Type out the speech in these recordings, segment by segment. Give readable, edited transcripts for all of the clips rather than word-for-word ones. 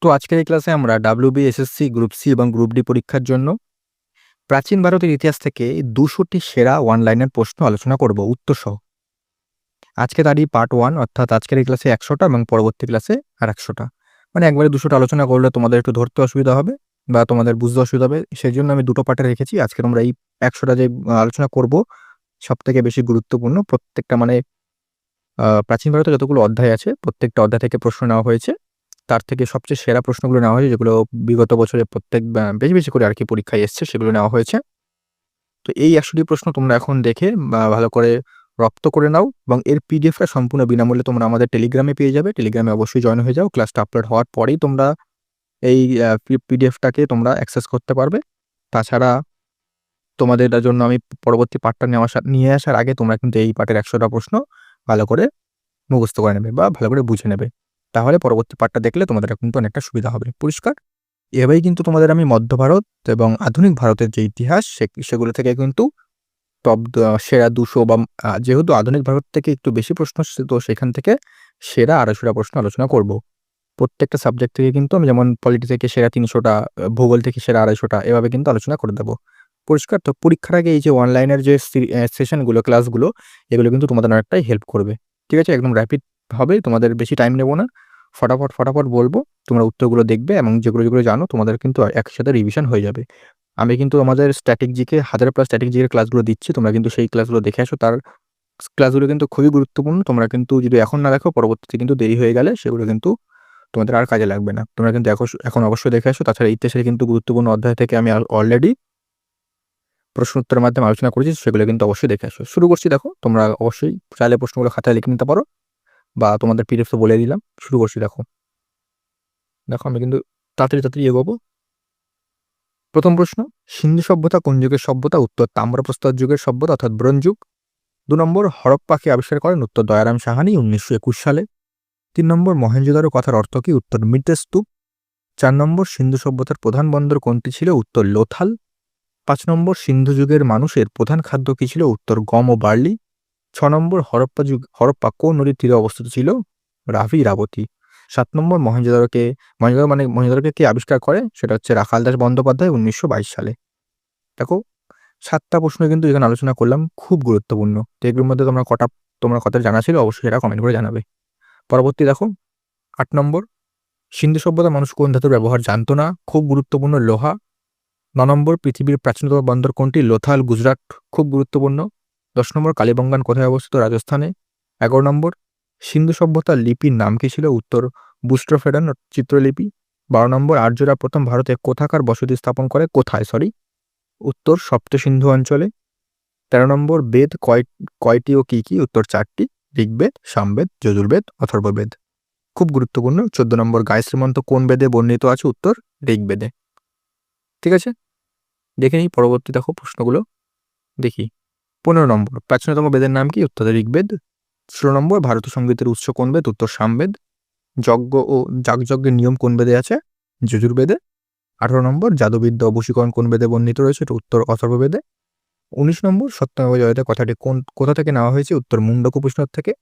তো আজকের এই ক্লাসে আমরা ডাব্লিউবি, এসএসসি, গ্রুপ সি এবং গ্রুপ ডি পরীক্ষার জন্য প্রাচীন ভারতের ইতিহাস থেকে ২০০টি সেরা ওয়ান লাইনের প্রশ্ন আলোচনা করব উত্তর সহ। আজকে তারই পার্ট 1 অর্থাৎ আজকের এই ক্লাসে ১০০টা এবং পরবর্তী ক্লাসে আর ১০০টা। মানে একবারে ২০০টা আলোচনা করলে তোমাদের একটু ধরতে অসুবিধা হবে বা তোমাদের বুঝতে অসুবিধা হবে। সেজন্য আমি ২টো পার্টে রেখেছি। আজকে আমরা এই ১০০টা যে আলোচনা করব সবথেকে বেশি গুরুত্বপূর্ণ প্রত্যেকটা মানে প্রাচীন ভারতে যতগুলো অধ্যায় আছে প্রত্যেকটা অধ্যায় থেকে প্রশ্ন নেওয়া হয়েছে। তার থেকে সবচেয়ে সেরা প্রশ্নগুলো নেওয়া হয়েছে যেগুলো বিগত বছরে প্রত্যেক বেশি, বেশি করে আরকি পরীক্ষায় এসছে সেগুলো নেওয়া হয়েছে। তো এই ১০০টি প্রশ্ন তোমরা এখন দেখে ভালো করে রপ্ত করে নাও এবং এর পিডিএফটা সম্পূর্ণ বিনামূল্যে তোমরা আমাদের টেলিগ্রামে পেয়ে যাবে। টেলিগ্রামে অবশ্যই জয়েন হয়ে যাও। ক্লাসটা আপলোড হওয়ার পরেই তোমরা এই পিডিএফটাকে তোমরা অ্যাক্সেস করতে পারবে। তাছাড়া তোমাদের জন্য আমি পরবর্তী পার্টটা নিয়ে আসার আগে তোমরা কিন্তু এই পার্টের ১০০টা প্রশ্ন ভালো করে মুখস্থ করে নেবে বা ভালো করে বুঝে নেবে। তাহলে পরবর্তী পার্টটা দেখলে তোমাদের কিন্তু অনেকটা সুবিধা হবে। পরিষ্কার? এভাবেই কিন্তু তোমাদের আমি মধ্য ভারত এবং আধুনিক ভারতের যে ইতিহাস সেগুলো থেকে কিন্তু টপ সেরা ২০০ বা যেহেতু আধুনিক ভারত থেকে একটু বেশি প্রশ্ন আসছে তো সেখান থেকে সেরা ২৫০টা প্রশ্ন আলোচনা করব। প্রত্যেকটা সাবজেক্ট থেকে কিন্তু আমি যেমন পলিটি থেকে সেরা ৩০০টা, ভূগোল থেকে সেরা ২৫০টা এভাবে কিন্তু আলোচনা করে দেব। পরিষ্কার? তো পরীক্ষার আগে এই যে অনলাইনের যে সেশনগুলো, ক্লাসগুলো এগুলো কিন্তু তোমাদের অনেকটাই হেল্প করবে। ঠিক আছে? একদম র‍্যাপিড হবে, তোমাদের বেশি টাইম নেব না। ফটাফট বলব। তোমরা উত্তরগুলো দেখবে এবং যেগুলো জানো তোমাদের কিন্তু একসাথে রিভিশন হয়ে যাবে। আমি কিন্তু আমাদের স্ট্যাটিক জিকে 1000+ স্ট্যাটিক জিকের ক্লাসগুলো দিচ্ছি। তোমরা কিন্তু সেই ক্লাসগুলো দেখে আসো। তার ক্লাসগুলো কিন্তু খুবই গুরুত্বপূর্ণ। তোমরা কিন্তু যদি এখন না দেখো পরবর্তীতে কিন্তু দেরি হয়ে গেলে সেগুলো কিন্তু তোমাদের আর কাজে লাগবে না। তোমরা কিন্তু এখন অবশ্যই দেখে আসো। তাছাড়া ইতিহাসের কিন্তু গুরুত্বপূর্ণ অধ্যায় থেকে আমি অলরেডি প্রশ্ন উত্তরের মাধ্যমে আলোচনা করেছি। সেগুলো কিন্তু অবশ্যই দেখে আসো। শুরু করছি দেখো। তোমরা অবশ্যই চাইলে প্রশ্নগুলো খাতায় লিখে নিতে পারো বা তোমাদের পিডিএফ তো বলে দিলাম। শুরু করছি দেখো। আমি কিন্তু তাড়াতাড়ি এগোবো। প্রথম প্রশ্ন, সিন্ধু সভ্যতা কোন যুগের সভ্যতা? উত্তর তাম্রপ্রস্তর যুগের সভ্যতা অর্থাৎ ব্রোঞ্জ যুগ। ২ নম্বর, হরপ্পা কে আবিষ্কার করেন? উত্তর দয়ারাম সাহানি ১৯২১ সালে। ৩ নম্বর, মহেঞ্জোদারো কথার অর্থ কি? উত্তর মৃৎস্তূপ। ৪ নম্বর, সিন্ধু সভ্যতার প্রধান বন্দর কোনটি ছিল? উত্তর লোথাল। ৫ নম্বর, সিন্ধু যুগের মানুষের প্রধান খাদ্য কি ছিল? উত্তর গম ও বার্লি। ৬ নম্বর, হরপ্পা কোন নদীর তীরে অবস্থিত ছিল? রাভি, ইরাবতী। ৭ নম্বর, মহেঞ্জোদারোকে কে আবিষ্কার করে? সেটা হচ্ছে রাখালদাস বন্দ্যোপাধ্যায় ১৯২২ সালে। দেখো ৭টা প্রশ্ন কিন্তু এখানে আলোচনা করলাম, খুব গুরুত্বপূর্ণ। তো এগুলোর মধ্যে তোমরা কতটা জানা ছিল অবশ্যই সেটা কমেন্ট করে জানাবে। পরবর্তী দেখো ৮ নম্বর, সিন্ধু সভ্যতার মানুষ কোন ধাতুর ব্যবহার জানতো না? খুব গুরুত্বপূর্ণ, লোহা। ৯ নম্বর, পৃথিবীর প্রাচীনতম বন্দর কোনটি? লোথাল, গুজরাট, খুব গুরুত্বপূর্ণ। ১০ নম্বর, কালীবঙ্গান কোথায় অবস্থিত? রাজস্থানে। ১১ নম্বর, সিন্ধু সভ্যতার লিপির নাম কি ছিল? উত্তর বুস্ট্রোফেডান চিত্রলিপি। ১২ নম্বর, আর্যরা প্রথম ভারতে কোথাকার বসতি স্থাপন করে? উত্তর সপ্তসিন্ধু অঞ্চলে। ১৩ নম্বর, বেদ কয়টি ও কি কি? উত্তর ৪টি, ঋগ্বেদ, সামবেদ, যজুর্বেদ, অথর্ববেদ। খুব গুরুত্বপূর্ণ। ১৪ নম্বর, গায়ত্রী মন্ত্র কোন বেদে বর্ণিত আছে? উত্তর ঋগ্বেদে। ঠিক আছে, দেখে নিই পরবর্তী দেখো প্রশ্নগুলো দেখি। ১৫ নম্বর, প্রাচীনতম বেদের নাম কি? উত্তর ঋগ্বেদ। ১৬ নম্বর, ভারতীয় সঙ্গীতের উৎস কোন বেদ? উত্তর সামবেদ। যজ্ঞ ও যাগযজ্ঞের নিয়ম কোন বেদে আছে? যজুর্বেদে। ১৮ নম্বর, জাদুবিদ্যা ও বশীকরণ কোন বেদে বর্ণিত রয়েছে? এটা উত্তর অথর্ববেদে। ১৯ নম্বর, সত্যমেব জয়তে কথাটি কোথা থেকে নেওয়া হয়েছে? উত্তর মুন্ডক উপনিষদ থেকে।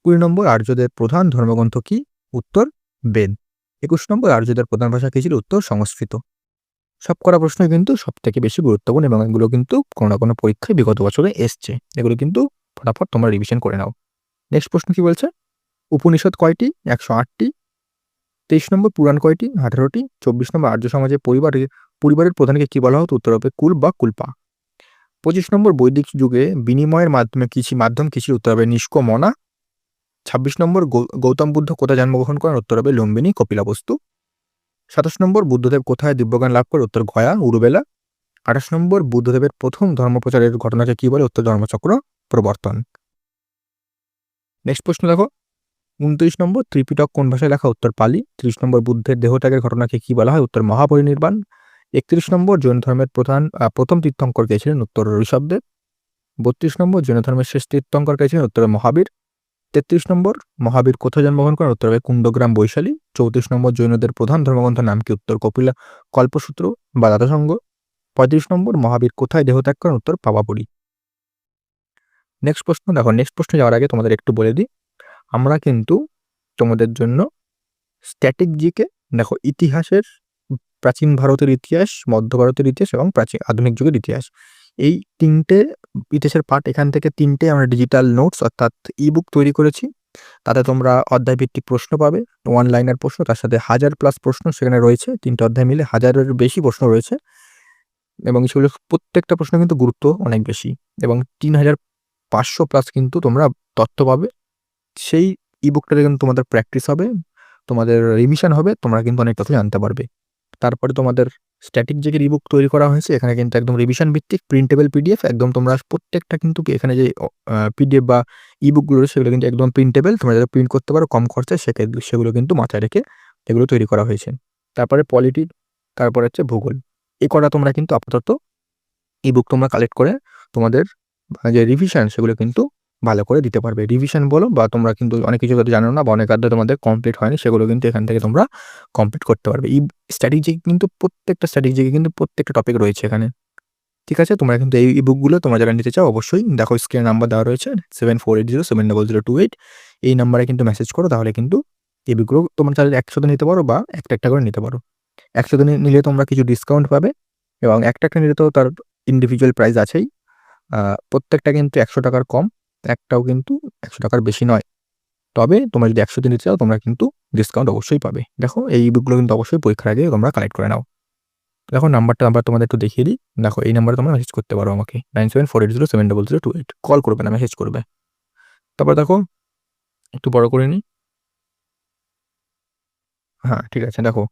২০ নম্বর, আর্যদের প্রধান ধর্মগ্রন্থ কি? উত্তর বেদ। ২১ নম্বর, আর্যদের প্রধান ভাষা কি ছিল? উত্তর সংস্কৃত। সবকটা প্রশ্নই কিন্তু সবথেকে বেশি গুরুত্বপূর্ণ এবং এগুলো কিন্তু কোনো না কোনো পরীক্ষায় বিগত বছরে এসছে। এগুলো কিন্তু ফটাফট তোমরা রিভিশন করে নাও। নেক্সট প্রশ্ন কি বলছে? উপনিষদ কয়টি? ১০৮টি। ২৩ নম্বর, পুরাণ কয়টি? ১৮টি। ২৪ নম্বর, আর্য সমাজে পরিবারের প্রধানকে কি বলা হতো? উত্তর হবে কুল বা কুলপা। ২৫ নম্বর, বৈদিক যুগে বিনিময়ের মাধ্যম কি ছিল? উত্তর হবে নিষ্কমনা। ২৬ নম্বর, গৌতম বুদ্ধ কোথায় জন্মগ্রহণ করেন? উত্তর হবে লুম্বিনী, কপিলাবস্তু। ২৭ নম্বর, বুদ্ধদেব কোথায় দিব্যজ্ঞান লাভ করে? উত্তর গয়া, উরুবেলা। ২৮ নম্বর, বুদ্ধদেবের প্রথম ধর্মপ্রচারের ঘটনাকে কি বলে? উত্তর ধর্মচক্র প্রবর্তন। নেক্সট প্রশ্ন দেখো ২৯ নম্বর, ত্রিপিটক কোন ভাষায় লেখা? উত্তর পালি। ৩০ নম্বর, বুদ্ধের দেহত্যাগের ঘটনাকে কি বলা হয়? উত্তর মহাপরিনির্বাণ। ৩১ নম্বর, জৈন ধর্মের প্রথম তীর্থঙ্কর কে ছিলেন? উত্তর ঋষভদেব। ৩২ নম্বর, জৈন ধর্মের শেষ তীর্থঙ্কর কে ছিলেন? উত্তর মহাবীর। ৩৩ নম্বর, মহাবীর কোথায় জন্মগ্রহণ করেন? উত্তর হবে কুণ্ডগ্রাম, বৈশালী। ৩৪ নম্বর, জৈনদের প্রধান ধর্মগ্রন্থের নাম কি? উত্তর কল্পসূত্র বা দাতাসঙ্গ। ৩৫ নম্বর, মহাবীর কোথায় দেহত্যাগ করেন? উত্তর পাওয়াপুরী। নেক্সট প্রশ্ন দেখো। নেক্সট প্রশ্ন যাওয়ার আগে তোমাদের একটু বলে দিই, আমরা কিন্তু তোমাদের জন্য স্ট্যাটিক জিকে দেখো ইতিহাসের প্রাচীন ভারতের ইতিহাস, মধ্য ভারতের ইতিহাস এবং প্রাচীন আধুনিক যুগের ইতিহাস, এই ৩টে ইতিহাসের পার্ট এখান থেকে ৩টে আমরা ডিজিটাল নোটস অর্থাৎ ই-বুক তৈরি করেছি। তাতে তোমরা অধ্যায়ভিত্তিক প্রশ্ন পাবে, ওয়ান লাইনার প্রশ্ন, তার সাথে 1000+ প্রশ্ন সেখানে রয়েছে। ৩টে অধ্যায় মিলে 1000-এর বেশি প্রশ্ন রয়েছে এবং সেগুলো প্রত্যেকটা প্রশ্ন কিন্তু গুরুত্ব অনেক বেশি এবং ৩,৫০০+ কিন্তু তোমরা তথ্য পাবে। সেই ই-বুকটাতে কিন্তু তোমাদের প্র্যাকটিস হবে, তোমাদের রিভিশন হবে, তোমরা কিন্তু অনেক তথ্য জানতে পারবে। তারপরে তোমাদের স্ট্যাটিক যে ই-বুক তৈরি করা হয়েছে এখানে কিন্তু একদম রিভিশন ভিত্তিক প্রিন্টেবল পিডিএফ, একদম তোমরা প্রত্যেকটা কিন্তু এখানে যে পিডিএফ বা ই-বুকগুলো রয়েছে সেগুলো কিন্তু একদম প্রিন্টেবল, তোমরা যাতে প্রিন্ট করতে পারো কম খরচায় সেগুলো কিন্তু মাথায় রেখে এগুলো তৈরি করা হয়েছে। তারপরে পলিটি, তারপরে হচ্ছে ভূগোল, এই কটা তোমরা কিন্তু আপাতত ই-বুক তোমরা কালেক্ট করে তোমাদের যে রিভিশন সেগুলো কিন্তু ভালো করে দিতে পারবে। রিভিশন বলো বা তোমরা কিন্তু অনেক কিছু হয়তো জানো না বা অনেক অধ্যায় তোমাদের কমপ্লিট হয়নি, সেগুলো কিন্তু এখান থেকে তোমরা কমপ্লিট করতে পারবে। স্ট্র্যাটেজি কিন্তু প্রত্যেকটা টপিক রয়েছে এখানে। ঠিক আছে? তোমরা কিন্তু এই ই-বুকগুলো তোমরা যারা নিতে চাও অবশ্যই দেখো স্ক্রিনে নাম্বার দেওয়া রয়েছে 7480700028, এই নাম্বারে কিন্তু মেসেজ করো, তাহলে কিন্তু ই-বুকগুলো তোমরা চাইলে একসাথে নিতে পারো বা একটা করে নিতে পারো। একসাথে নিলে তোমরা কিছু ডিসকাউন্ট পাবে এবং একটা নিলে তো তার ইন্ডিভিজুয়াল প্রাইস আছেই। প্রত্যেকটা কিন্তু ৳১০০ কম, একটাও কিন্তু ৳১০০ বেশি নয়। তবে তোমরা যদি ১০০ নিতে চাও তোমরা কিন্তু ডিসকাউন্ট অবশ্যই পাবে। দেখো এই ই-বুকগুলো কিন্তু অবশ্যই পরীক্ষার আগে তোমরা কালেক্ট করে নাও। দেখো নাম্বারটা আবার তোমাদের একটু দেখিয়ে দিই। দেখো এই নাম্বারে তোমরা মেসেজ করতে পারো আমাকে 9748070028, কল করবে না, মেসেজ করবে। তারপর দেখো একটু বড় করে নিই। হ্যাঁ, ঠিক আছে। দেখো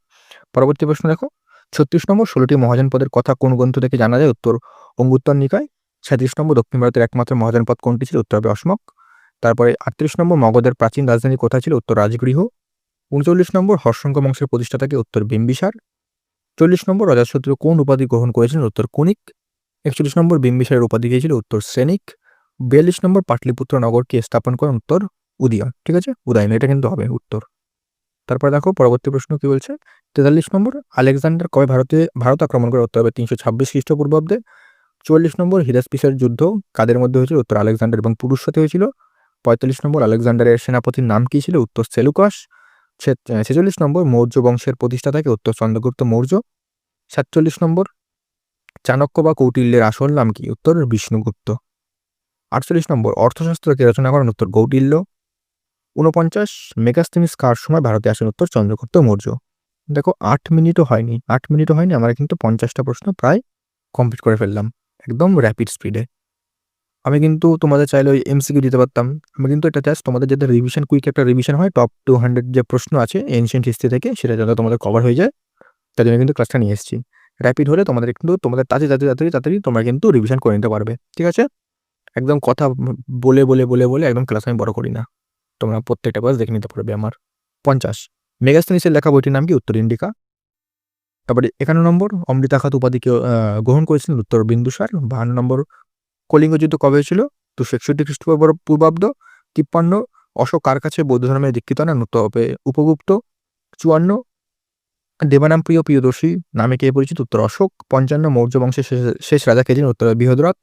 পরবর্তী প্রশ্ন দেখো ৩৬ নম্বর ১৬টি মহাজনপদের কথা কোন গ্রন্থ থেকে জানা যায়? উত্তর অঙ্গুত্তর নিকায়। ৩৭ নম্বর দক্ষিণ ভারতের একমাত্র মহাজনপদ কোনটি ছিল? উত্তর হবে অসমক। তারপরে ৩৮ নম্বর মগধের প্রাচীন রাজধানী কোথায় ছিল? উত্তর রাজগৃহ। ৩৯ নম্বর হর্ষঙ্ক বংশের প্রতিষ্ঠাতা কে? উত্তর বিম্বিসার। ৪০ নম্বর অজাতশত্রু কোন উপাধি গ্রহণ করেছিলেন? উত্তর কুনিক। ৪১ নম্বর বিম্বিসারের উপাধি কে ছিল? উত্তর শ্রেনিক। ৪২ নম্বর পাটলিপুত্র নগরকে স্থাপন করেন? উত্তর উদয়ন। ঠিক আছে? উদয়ন, এটা কিন্তু হবে উত্তর। তারপরে দেখো পরবর্তী প্রশ্ন কি বলছে ৪৩ নম্বর আলেকজান্ডার কবে ভারত আক্রমণ করে? উত্তর হবে ৩২৬ খ্রিস্টপূর্বাব্দে। ৪৪ নম্বর হিদাসপিসের যুদ্ধ কাদের মধ্যে হয়েছিল? উত্তর আলেকজান্ডার এবং পুরুষ সাথে হয়েছিল। ৪৫ নম্বর আলেকজান্ডারের সেনাপতির নাম কি ছিল? উত্তর সেলুকাস। ৪৬ নম্বর মৌর্য বংশের প্রতিষ্ঠাতা কে? উত্তর চন্দ্রগুপ্ত মৌর্য। ৪৭ নম্বর চাণক্য বা কৌটিল্যের আসল নাম কি? উত্তর বিষ্ণুগুপ্ত। ৪৮ নম্বর অর্থশাস্ত্র কে রচনা করেন? উত্তর কৌটিল্য। ৪৯ মেগাস্তেনিস কার সময় ভারতে আসেন? উত্তর চন্দ্রগুপ্ত মৌর্য। দেখো ৮ মিনিটও হয়নি, আমরা কিন্তু 50টা প্রশ্ন প্রায় কমপ্লিট করে ফেললাম একদম র্যাপিড স্পিডে। আমি কিন্তু তোমাদের চাইলে ওই এমসিকিউ দিতে পারতাম, আমি কিন্তু এটা জাস্ট তোমাদের যাতে রিভিশন, কুইক একটা রিভিশন হয়, টপ 200 যে প্রশ্ন আছে এনশিয়েন্ট হিস্ট্রি থেকে, সেটা যাতে তোমাদের কভার হয়ে যায় তার জন্য কিন্তু ক্লাসটা নিয়ে এসেছি। র্যাপিড হলে তোমাদের কিন্তু তোমাদের তাড়াতাড়ি তোমরা কিন্তু রিভিশন করে নিতে পারবে। ঠিক আছে? একদম কথা বলে একদম ক্লাস আমি বড় করি না, তোমরা প্রত্যেকটা ক্লাস দেখে নিতে পারবে আমার। ৫০ মেগাস্তেনিসের লেখা বইটির নাম কি? উত্তর ইন্ডিকা। তারপরে ৫১ নম্বর অমৃতাখাত উপাধিকে গ্রহণ করেছিলেন? উত্তর বিন্দুসার। ৫২ নম্বর কলিঙ্গ যুদ্ধ কবে হয়েছিল? ২৬১ খ্রিস্টপূর্বাব্দ। ৫৩ অশোক কার কাছে বৌদ্ধ ধর্মে দীক্ষিত হন? উত্তর হবে উপগুপ্ত। ৫৪ দেবানাম প্রিয়দর্শী নামে কে পরিচিত? উত্তর অশোক। ৫৫ মৌর্য বংশের শেষ রাজা কে ছিলেন? উত্তর হবে বৃহদ্রথ।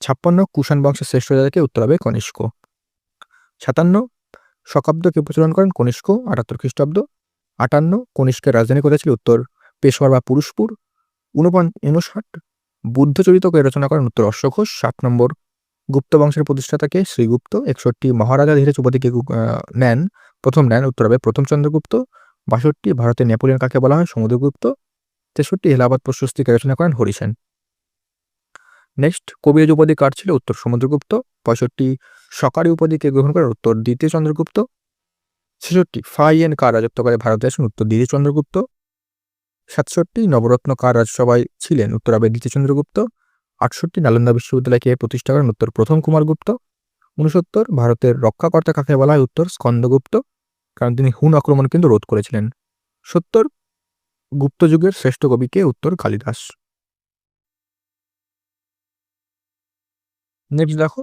৫৬ কুষাণ বংশের শ্রেষ্ঠ রাজা কে? উত্তর হবে কনিষ্ক। ৫৭ শকাব্দ কে প্রচলন করেন? কনিষ্ক ৭৮ খ্রিস্টাব্দ। ৫৮ কনিষ্কের রাজধানী কোথায় ছিল? উত্তর পেশোয়ার বা পুরুষপুর। ৫৯ বুদ্ধচরিত কে রচনা করেন? উত্তর অশ্বঘোষ। ৭ নম্বর গুপ্ত বংশের প্রতিষ্ঠাতাকে? শ্রীগুপ্ত। ৬১ মহারাজা ধীরেজ উপাধিকে প্রথম নেন? উত্তর হবে প্রথম চন্দ্রগুপ্ত। ৬২ ভারতের নেপোলিয়ন কাকে বলা হয়? সমুদ্রগুপ্ত। ৬৩ এলাহাবাদ প্রশস্তি কে রচনা করেন? হরিসেন। নেক্সট কবিরাজ উপাধি কার ছিল? উত্তর সমুদ্রগুপ্ত। ৬৫ সকারি উপাধি কে গ্রহণ করেন? উত্তর দ্বিতীয় চন্দ্রগুপ্ত। ৬৬ ফাইয়েন কার রাজত্বকালে ভারতে আসেন? উত্তর দ্বিতীয় চন্দ্রগুপ্ত। ৬৭ নবরত্ন কার রাজসভায় ছিলেন? উত্তর হবে দ্বিতীয় চন্দ্রগুপ্ত। ৬৮ নালন্দা বিশ্ববিদ্যালয়কে প্রতিষ্ঠা করেন? উত্তর প্রথম কুমারগুপ্ত। ৬৯ ভারতের রক্ষাকর্তা কাকে বলা হয়? উত্তর স্কন্দগুপ্ত, কারণ তিনি হুন আক্রমণ কিন্তু রোধ করেছিলেন। ৭০ গুপ্ত যুগের শ্রেষ্ঠ কবি কে? উত্তর কালিদাস। নেক্সট দেখো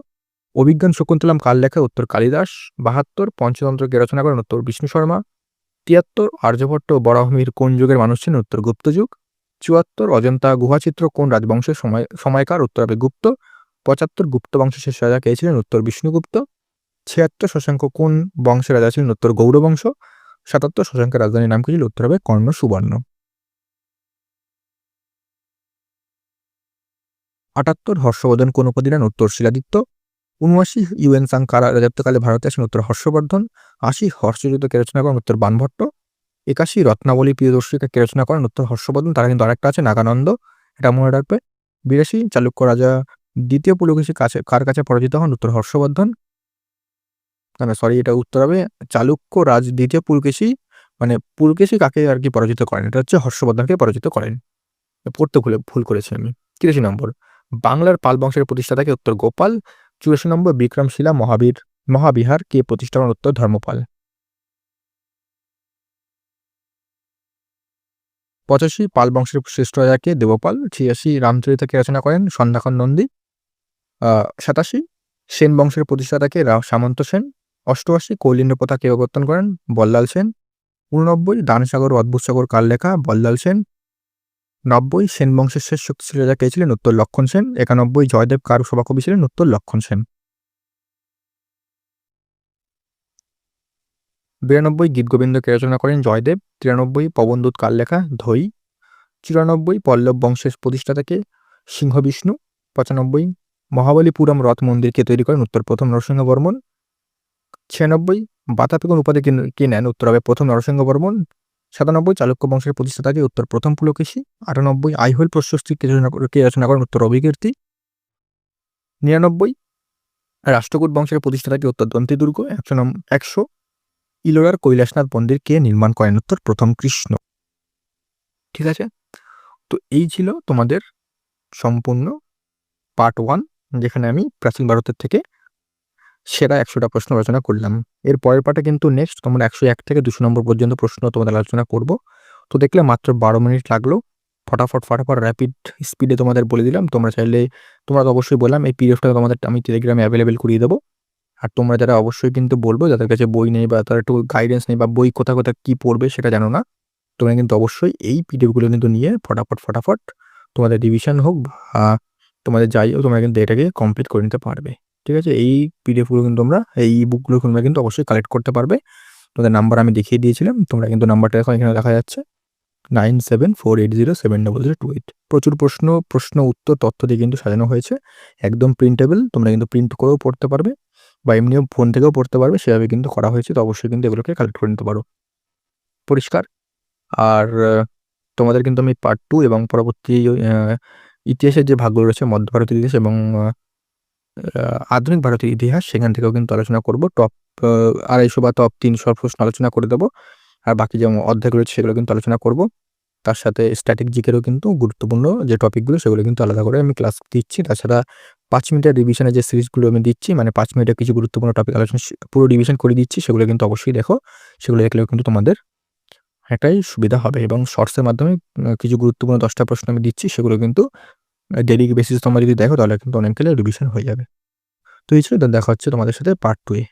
অভিজ্ঞান শকুন্তলম কার লেখা? উত্তর কালিদাস। ৭২ পঞ্চতন্ত্র কে রচনা করেন? উত্তর বিষ্ণু শর্মা। ৭৩ আর্যভট্ট বরাহমিহির কোন যুগের মানুষ ছিলেন? উত্তর গুপ্ত যুগ। ৭৪ অজন্তা গুহাচিত্র কোন রাজবংশের সময়কার? উত্তর হবে গুপ্ত। ৭৫ গুপ্ত বংশের শেষ রাজা কে ছিলেন? উত্তর বিষ্ণুগুপ্ত। ৭৬ শশাঙ্ক কোন বংশের রাজা ছিলেন? উত্তর গৌড় বংশ। 77 শশাঙ্কের রাজধানীর নাম কি ছিল? উত্তর হবে কর্ণ সুবর্ণ। 78 হর্ষবর্ধন কোন উপাধি নেন? উত্তর শিলাদিত্য। 79 ইউএন সাং কার রাজত্বকালে ভারতে আসেন? উত্তর হর্ষবর্ধন। 80 হর্ষযুদ্ধ কে রচনা করেন? উত্তর বাণভট্ট। 81 রত্নাবলী প্রিয়দর্শিকা কে রচনা করেন? উত্তর হর্ষবর্ধন। তারা কিন্তু আরেকটা আছে নাগানন্দ, এটা মনে রাখবে। 82 চালুক্য রাজা দ্বিতীয় পুলকেশী কার কাছে পরাজিত হন? উত্তর হর্ষবর্ধন। সরি, এটা উত্তর হবে চালুক্য রাজ দ্বিতীয় পুলকেশী, মানে পুলকেশী কাকে আর কি পরাজিত করেন? এটা হচ্ছে হর্ষবর্ধনকে পরাজিত করেন। পড়তে ভুল করেছি আমি। 83 নম্বর বাংলার পাল বংশের প্রতিষ্ঠাতা কে? উত্তর গোপাল। 84 নম্বর বিক্রমশিলা মহাবিহার কে প্রতিষ্ঠা করেন? উত্তর ধর্মপাল। 85 পাল বংশের শ্রেষ্ঠ রাজা কে? দেবপাল। 86 রামচরিত কে রচনা করেন? সন্ধ্যাকর নন্দী। 87 সেন বংশের প্রতিষ্ঠাতা কে? সামন্ত সেন। 88 কৌলিন্য প্রথা কে প্রবর্তন করেন? বল্লাল সেন। 89 দানসাগর অদ্ভুত সাগর কার লেখা? বল্লাল সেন। 90 সেন বংশের শেষ শক্তিশালী রাজা কে ছিলেন? উত্তর লক্ষণ সেন। 91 জয়দেব কার সভাকবি ছিলেন? উত্তর লক্ষণ সেন। 92 গীতগোবিন্দ কে রচনা করেন? জয়দেব। 93 পবনদূত কার লেখা? ধৈ। 94 পল্লব বংশের প্রতিষ্ঠাতা কে? সিংহবিষ্ণু। 95 মহাবলীপুরম রথ মন্দির কে তৈরি করেন? উত্তর প্রথম নরসিংহবর্মন। 96 বাতাপিকন উপাধি কে নেন? উত্তর হবে প্রথম নরসিংহবর্মন। 97 চালুক্য বংশের প্রতিষ্ঠাতা কে? উত্তর প্রথম পুলকেশী। 98 আইহোল প্রশস্তি কে রচনা করেন? উত্তর অভিকীর্তি। 99 রাষ্ট্রকূট বংশের প্রতিষ্ঠাতা কে? উত্তর দন্তিদুর্গ। 100 ইলোরার কৈলাসনাথ মন্দির কে নির্মাণ করেন? উত্তর প্রথম কৃষ্ণ। ঠিক আছে, তো এই ছিল তোমাদের সম্পূর্ণ পার্ট 1, যেখানে আমি প্রাচীন ভারতের থেকে সেরা 100টা প্রশ্ন আলোচনা করলাম। এর পরের পার্টে কিন্তু নেক্সট তোমরা 101 থেকে 200 নম্বর পর্যন্ত প্রশ্ন তোমাদের আলোচনা করব। তো দেখলে মাত্র 12 মিনিট লাগলো, ফটাফট র্যাপিড স্পিডে তোমাদের বলে দিলাম। তোমরা চাইলে, তোমরা তো অবশ্যই বললাম এই পিডিএফটা তোমাদের আমি টেলিগ্রামে অ্যাভেলেবেল করিয়ে দেবো। আর তোমরা যারা অবশ্যই কিন্তু বলবো যাদের কাছে বই নেই বা তারা একটু গাইডেন্স নেই বা বই কোথা কী পড়বে সেটা জানো না, তোমরা কিন্তু অবশ্যই এই পিডিএফগুলো কিন্তু নিয়ে ফটাফট তোমাদের রিভিশন হোক বা তোমাদের যাই হোক, তোমরা কিন্তু এটাকে কমপ্লিট করে নিতে পারবে। ঠিক আছে, এই পিডিএফগুলো কিন্তু তোমরা, এই বুকগুলো তোমরা কিন্তু অবশ্যই কালেক্ট করতে পারবে। তোমাদের নাম্বার আমি দেখিয়ে দিয়েছিলাম, তোমরা কিন্তু নাম্বারটা এখন এখানে দেখা যাচ্ছে 9748070028। প্রচুর প্রশ্ন উত্তর তথ্য দিয়ে কিন্তু সাজানো হয়েছে, একদম প্রিন্টেবল। তোমরা কিন্তু প্রিন্ট করেও পড়তে পারবে বা এমনিও ফোন থেকেও পড়তে পারবে, সেভাবে কিন্তু করা হয়েছে। তো অবশ্যই কিন্তু এগুলোকে কালেক্ট করে নিতে পারো। পরিষ্কার? আর তোমাদের কিন্তু আমি পার্ট 2 এবং পরবর্তী ইতিহাসের যে ভাগগুলো রয়েছে, মধ্য ভারতের ইতিহাস এবং আধুনিক ভারতের ইতিহাস, সেখান থেকেও কিন্তু আলোচনা করব। টপ 250 বা টপ 300 প্রশ্ন আলোচনা করে দেবো। আর বাকি যে অধ্যায়গুলো রয়েছে সেগুলো কিন্তু আলোচনা করব। তার সাথে স্ট্যাটিক জিকেরও কিন্তু গুরুত্বপূর্ণ যে টপিকগুলো সেগুলো কিন্তু আলাদা করে আমি ক্লাস দিচ্ছি। তাছাড়া 5 মিনিটের রিভিশনের যে সিরিজগুলো আমি দিচ্ছি, মানে 5 মিনিটের কিছু গুরুত্বপূর্ণ টপিক আলোচনা পুরো রিভিশন করে দিচ্ছি, সেগুলো কিন্তু অবশ্যই দেখো। সেগুলো দেখলেও কিন্তু তোমাদের একটাই সুবিধা হবে। এবং শর্টসের মাধ্যমে কিছু গুরুত্বপূর্ণ 10টা প্রশ্ন আমি দিচ্ছি, সেগুলো কিন্তু ডেইলি বেসিস তোমরা যদি দেখো তাহলে কিন্তু অনেকগুলো রিভিশন হয়ে যাবে। তো এই ছিল, দেখা হচ্ছে তোমাদের সাথে পার্ট 2 এ।